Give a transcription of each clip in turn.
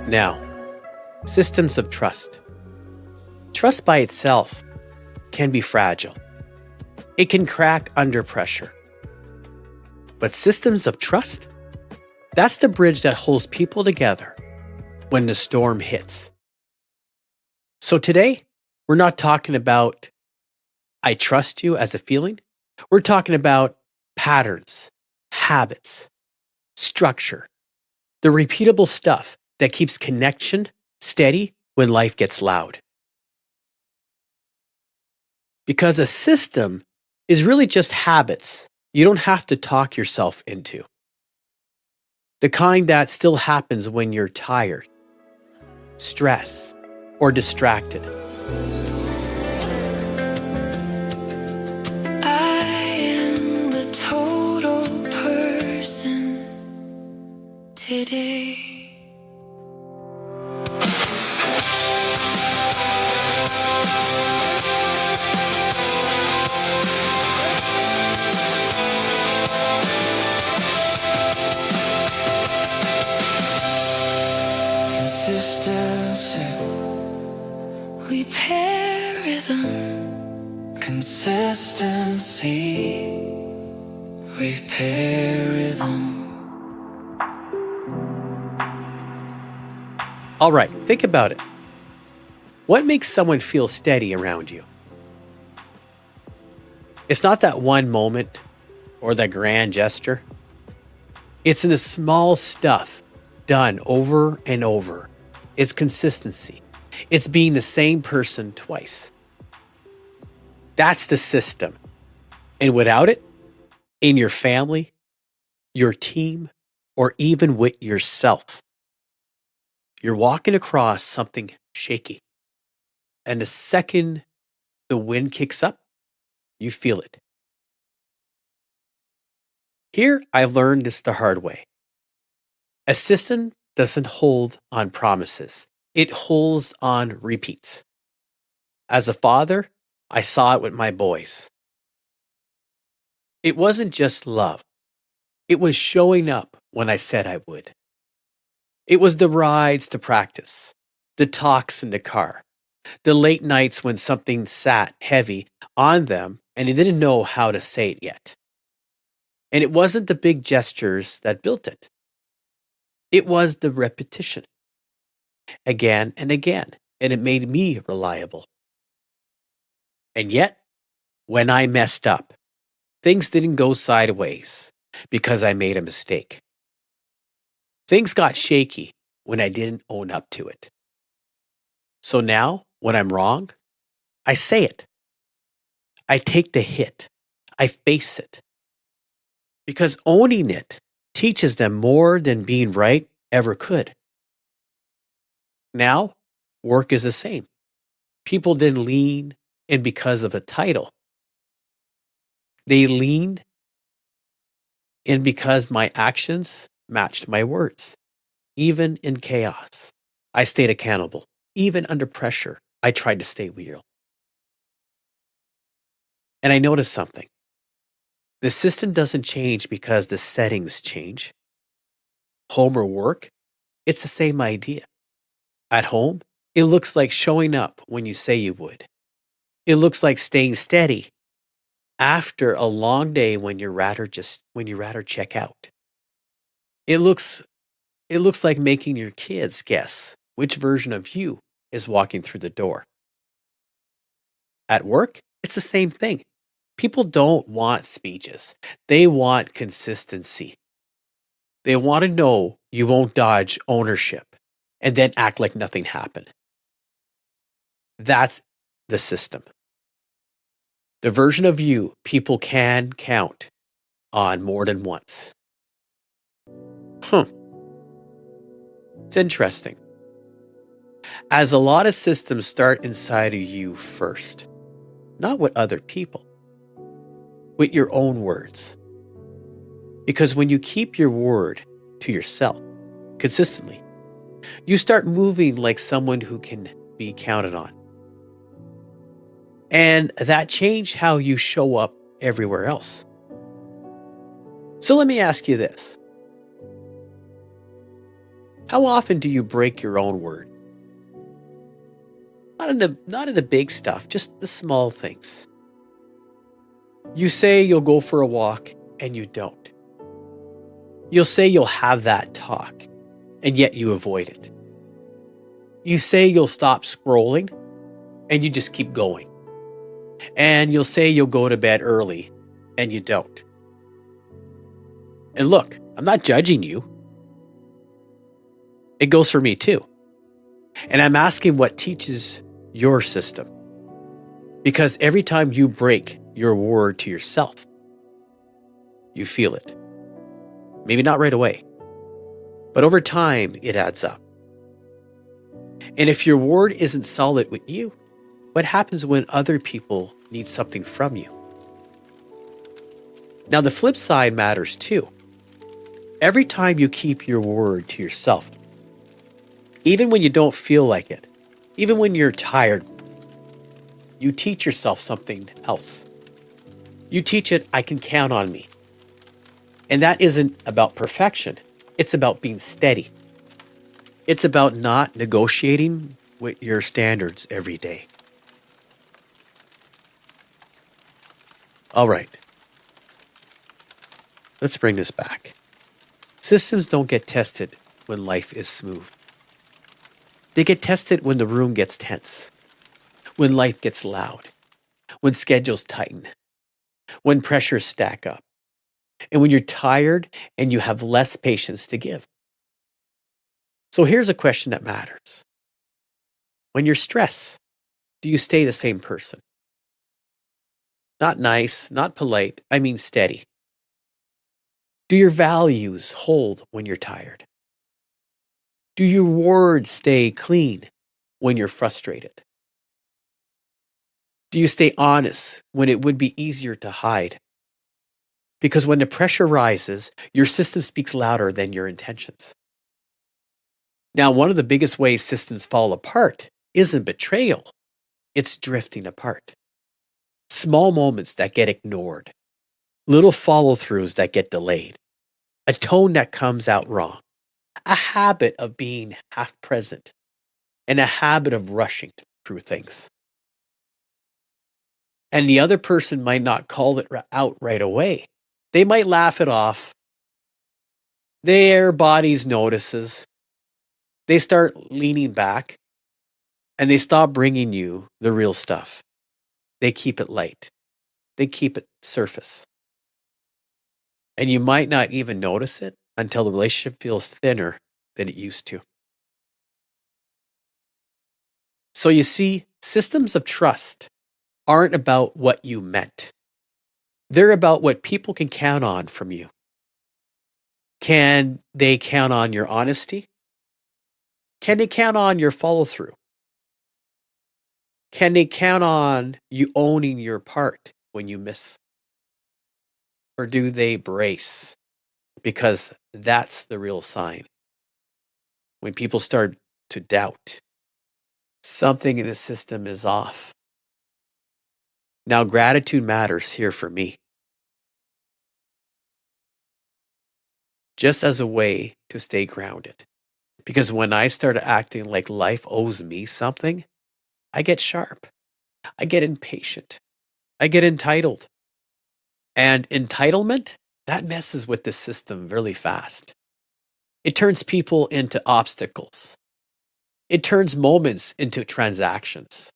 Now, systems of trust. Trust by itself can be fragile. It can crack under pressure. But systems of trust? That's the bridge that holds people together when the storm hits. So today, we're not talking about I trust you as a feeling. We're talking about patterns, habits, structure, the repeatable stuff that keeps connection steady when life gets loud. Because a system is really just habits you don't have to talk yourself into. The kind that still happens when you're tired, stressed, or distracted. I am the total person today. Consistency, repair rhythm. Consistency, repair rhythm. All right, think about it. What makes someone feel steady around you? It's not that one moment or that grand gesture. It's in the small stuff done over and over. It's consistency. It's being the same person twice. That's the system. And without it, in your family, your team, or even with yourself, you're walking across something shaky. And the second the wind kicks up, you feel it. Here, I've learned this the hard way. A system doesn't hold on promises. It holds on repeats. As a father, I saw it with my boys. It wasn't just love. It was showing up when I said I would. It was the rides to practice, the talks in the car, the late nights when something sat heavy on them and they didn't know how to say it yet. And it wasn't the big gestures that built it. It was the repetition. Again and again, and it made me reliable. And yet, when I messed up, things didn't go sideways because I made a mistake. Things got shaky when I didn't own up to it. So now, when I'm wrong, I say it. I take the hit. I face it. Because owning it teaches them more than being right ever could. Now, work is the same. People didn't lean in because of a title. They leaned in because my actions matched my words. Even in chaos, I stayed accountable. Even under pressure, I tried to stay real. And I noticed something. The system doesn't change because the settings change. Home or work, it's the same idea. At home, it looks like showing up when you say you would. It looks like staying steady after a long day when you rather check out. It looks like making your kids guess which version of you is walking through the door. At work, it's the same thing. People don't want speeches. They want consistency. They want to know you won't dodge ownership and then act like nothing happened. That's the system. The version of you people can count on more than once. It's interesting. As a lot of systems start inside of you first, not with other people, with your own words. Because when you keep your word to yourself consistently, you start moving like someone who can be counted on. And that changed how you show up everywhere else. So let me ask you this. How often do you break your own word? Not in the big stuff, just the small things. You say you'll go for a walk and you don't. You'll say you'll have that talk and yet you avoid it. You say you'll stop scrolling and you just keep going. And you'll say you'll go to bed early and you don't. And look, I'm not judging you. It goes for me too. And I'm asking what teaches your system. Because every time you break your word to yourself, you feel it. Maybe not right away, but over time it adds up. And if your word isn't solid with you, what happens when other people need something from you? Now, the flip side matters too. Every time you keep your word to yourself, even when you don't feel like it, even when you're tired, you teach yourself something else. You teach it, I can count on me. And that isn't about perfection. It's about being steady. It's about not negotiating with your standards every day. All right. Let's bring this back. Systems don't get tested when life is smooth. They get tested when the room gets tense, when life gets loud, when schedules tighten, when pressures stack up, and when you're tired and you have less patience to give. So here's a question that matters. When you're stressed, do you stay the same person? Not nice, not polite, I mean steady. Do your values hold when you're tired? Do your words stay clean when you're frustrated? Do you stay honest when it would be easier to hide? Because when the pressure rises, your system speaks louder than your intentions. Now, one of the biggest ways systems fall apart isn't betrayal, it's drifting apart. Small moments that get ignored, little follow-throughs that get delayed, a tone that comes out wrong, a habit of being half present, and a habit of rushing through things. And the other person might not call it out right away. They might laugh it off. Their bodies notices. They start leaning back and they stop bringing you the real stuff. They keep it light. They keep it surface. And you might not even notice it until the relationship feels thinner than it used to. So you see, systems of trust aren't about what you meant. They're about what people can count on from you. Can they count on your honesty? Can they count on your follow through? Can they count on you owning your part when you miss? Or do they brace? Because that's the real sign. When people start to doubt, something in the system is off. Now, gratitude matters here for me. Just as a way to stay grounded. Because when I start acting like life owes me something, I get sharp. I get impatient. I get entitled. And entitlement, that messes with the system really fast. It turns people into obstacles. It turns moments into transactions.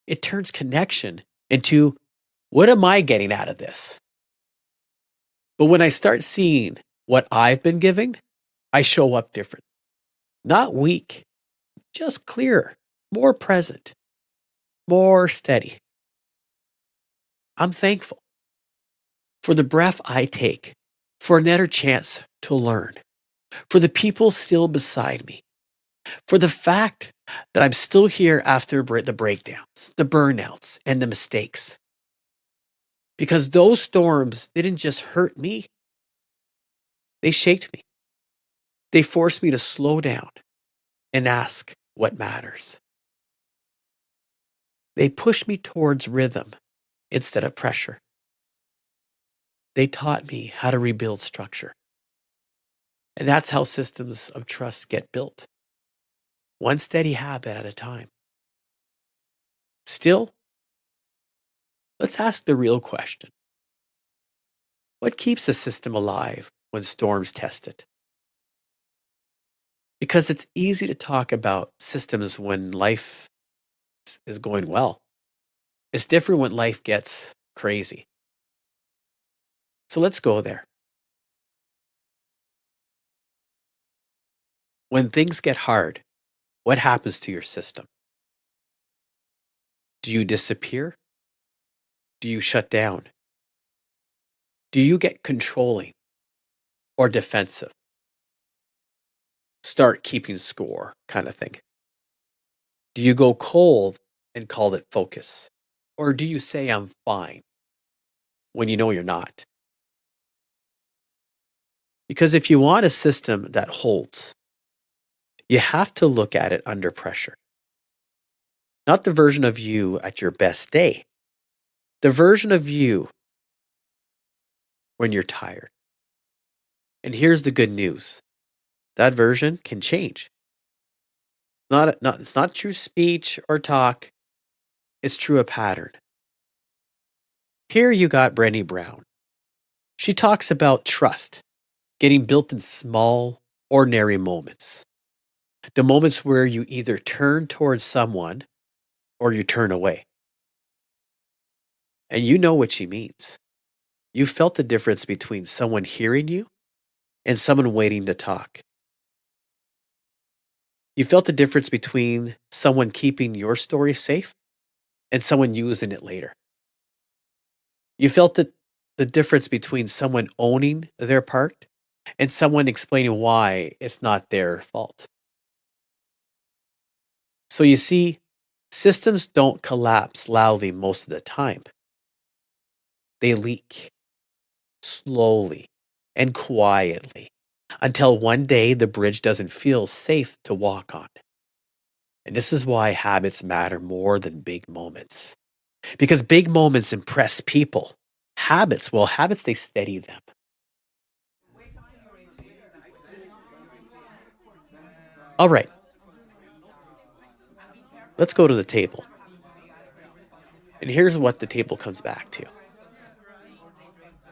It turns connection into, what am I getting out of this? But when I start seeing what I've been giving, I show up different. Not weak, just clearer, more present, more steady. I'm thankful for the breath I take, for another chance to learn, for the people still beside me, for the fact that I'm still here after the breakdowns, the burnouts, and the mistakes. Because those storms didn't just hurt me, they shaped me. They forced me to slow down and ask what matters. They pushed me towards rhythm instead of pressure. They taught me how to rebuild structure. And that's how systems of trust get built, one steady habit at a time. Still, let's ask the real question. What keeps a system alive when storms test it? Because it's easy to talk about systems when life is going well. It's different when life gets crazy. So let's go there. When things get hard, what happens to your system? Do you disappear? Do you shut down? Do you get controlling or defensive? Start keeping score kind of thing. Do you go cold and call it focus? Or do you say I'm fine when you know you're not? Because if you want a system that holds, you have to look at it under pressure. Not the version of you at your best day, the version of you when you're tired. And here's the good news. That version can change. It's not true speech or talk. It's true a pattern. Here you got Brené Brown. She talks about trust getting built in small, ordinary moments. The moments where you either turn towards someone or you turn away. And you know what she means. You felt the difference between someone hearing you and someone waiting to talk. You felt the difference between someone keeping your story safe and someone using it later. You felt the difference between someone owning their part and someone explaining why it's not their fault. So you see, systems don't collapse loudly most of the time. They leak slowly and quietly until one day the bridge doesn't feel safe to walk on. And this is why habits matter more than big moments. Because big moments impress people. Habits, they steady them. All right, let's go to the table. And here's what the table comes back to.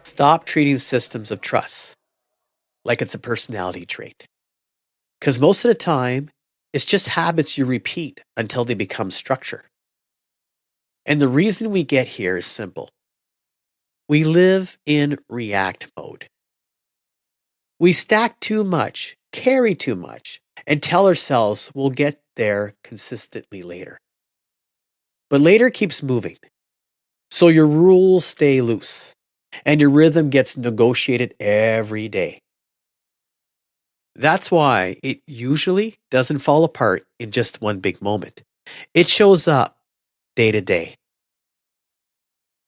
Stop treating systems of trust like it's a personality trait. Because most of the time, it's just habits you repeat until they become structure. And the reason we get here is simple. We live in react mode. We stack too much, carry too much, and tell ourselves we'll get there consistently later. But later keeps moving. So your rules stay loose and your rhythm gets negotiated every day. That's why it usually doesn't fall apart in just one big moment. It shows up day to day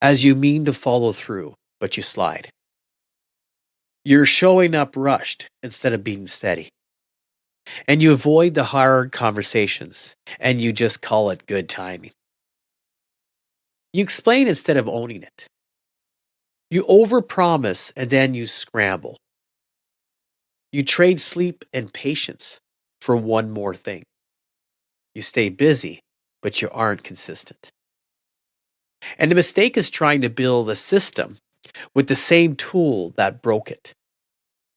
as you mean to follow through, but you slide. You're showing up rushed instead of being steady. And you avoid the hard conversations and you just call it good timing. You explain instead of owning it. You overpromise and then you scramble. You trade sleep and patience for one more thing. You stay busy, but you aren't consistent. And the mistake is trying to build a system with the same tool that broke it.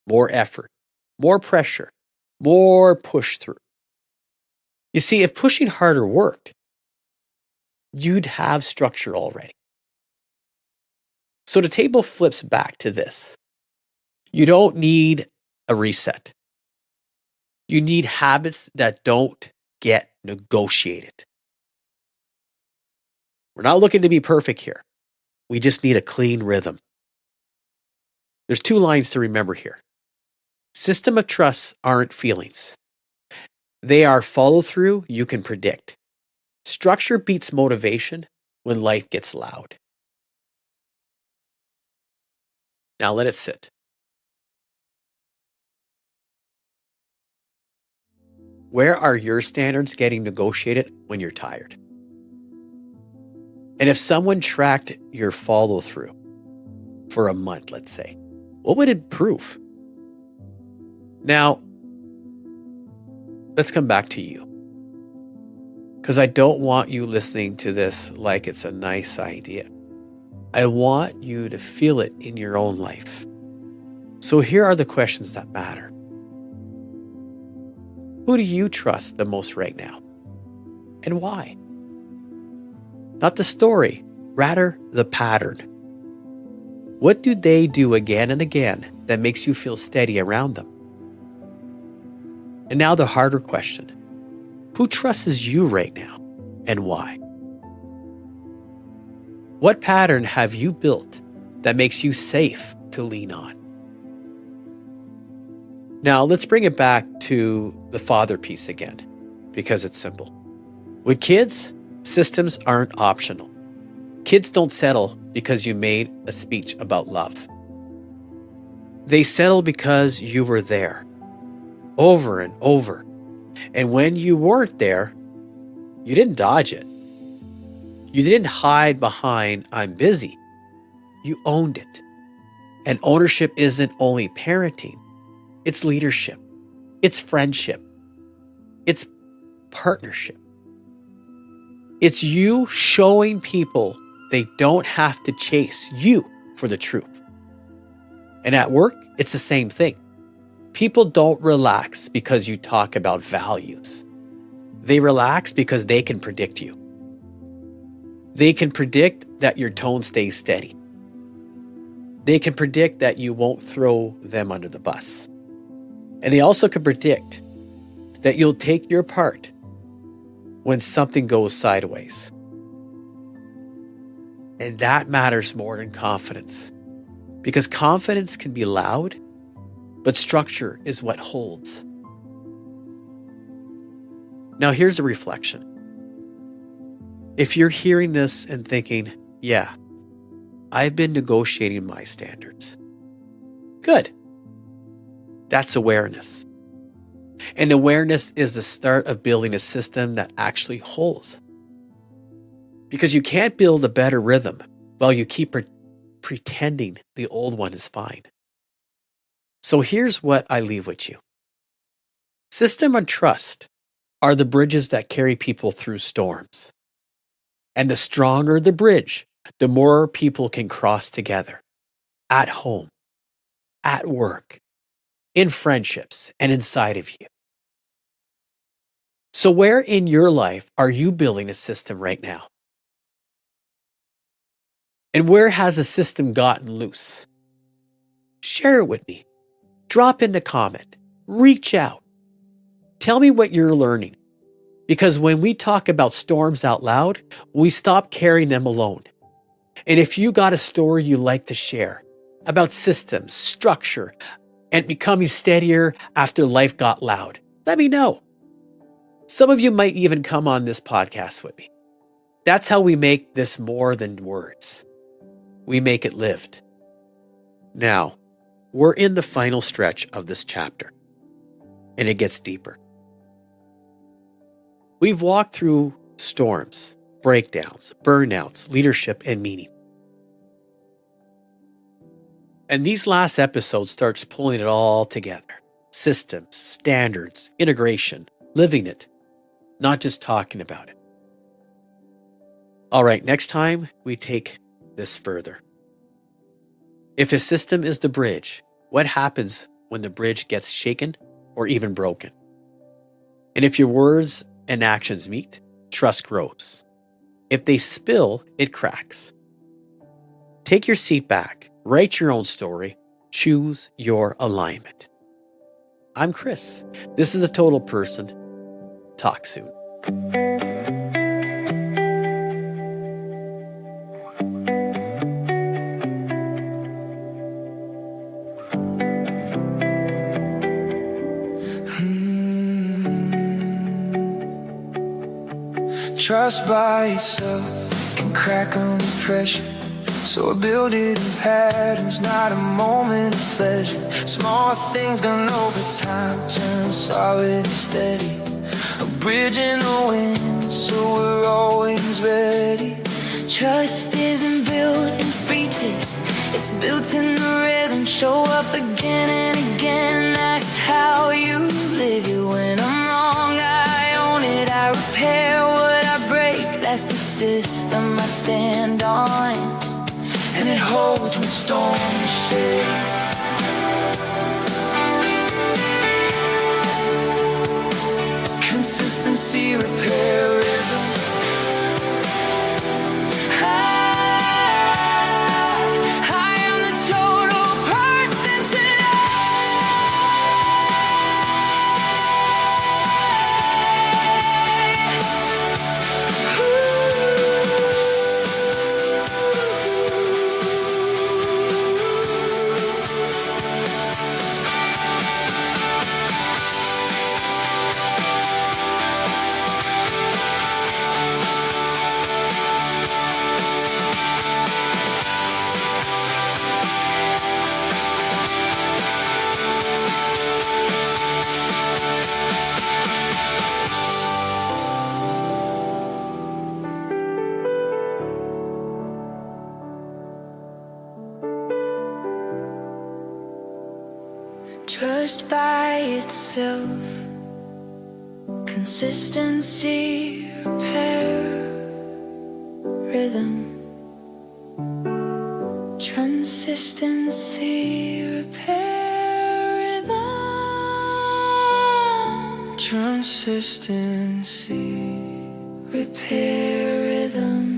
More effort, more pressure, more push through. You see, if pushing harder worked, you'd have structure already. So the table flips back to this. You don't need a reset. You need habits that don't get negotiated. We're not looking to be perfect here. We just need a clean rhythm. There's 2 lines to remember here. System of trust aren't feelings. They are follow through you can predict. Structure beats motivation when life gets loud. Now let it sit. Where are your standards getting negotiated when you're tired? And if someone tracked your follow through for a month, let's say, what would it prove? Now, let's come back to you. Because I don't want you listening to this like it's a nice idea. I want you to feel it in your own life. So here are the questions that matter. Who do you trust the most right now? And why? Not the story, rather the pattern. What do they do again and again that makes you feel steady around them? And now the harder question. Who trusts you right now and why? What pattern have you built that makes you safe to lean on? Now let's bring it back to the father piece again, because it's simple. With kids, systems aren't optional. Kids don't settle because you made a speech about love. They settle because you were there, over and over. And when you weren't there, you didn't dodge it. You didn't hide behind, I'm busy. You owned it. And ownership isn't only parenting, it's leadership, it's friendship, it's partnership. It's you showing people they don't have to chase you for the truth. And at work, it's the same thing. People don't relax because you talk about values. They relax because they can predict you. They can predict that your tone stays steady. They can predict that you won't throw them under the bus. And they also can predict that you'll take your part when something goes sideways. And that matters more than confidence. Because confidence can be loud, but structure is what holds. Now here's a reflection. If you're hearing this and thinking, yeah, I've been negotiating my standards. Good. That's awareness. And awareness is the start of building a system that actually holds. Because you can't build a better rhythm while you keep pretending the old one is fine. So here's what I leave with you. System and trust are the bridges that carry people through storms. And the stronger the bridge, the more people can cross together. At home, at work, in friendships, and inside of you. So where in your life are you building a system right now? And where has a system gotten loose? Share it with me. Drop in the comment. Reach out. Tell me what you're learning. Because when we talk about storms out loud, we stop carrying them alone. And if you got a story you'd like to share about systems, structure, and becoming steadier after life got loud, let me know. Some of you might even come on this podcast with me. That's how we make this more than words. We make it lived. Now, we're in the final stretch of this chapter, and it gets deeper. We've walked through storms, breakdowns, burnouts, leadership, and meaning. And these last episodes starts pulling it all together. Systems, standards, integration, living it, not just talking about it. All right, next time we take this further. If a system is the bridge, what happens when the bridge gets shaken or even broken? And if your words and actions meet, trust grows. If they spill, it cracks. Take your seat back, write your own story, choose your alignment. I'm Chris. This is A Total Person. Talk soon. Trust by itself can crack under pressure. So I build it in patterns, not a moment of pleasure. Small things done over time turn solid and steady. A bridge in the wind, so we're always ready. Trust isn't built in speeches, it's built in the rhythm. Show up again and again, that's how you live it. When I'm wrong, I own it. I repair what I break. That's the system I stand on, and it holds when storms shake. Consistency, repair, rhythm. I am the total person trust by itself. Consistency, repair, rhythm. Consistency, repair, rhythm. Consistency, repair, rhythm.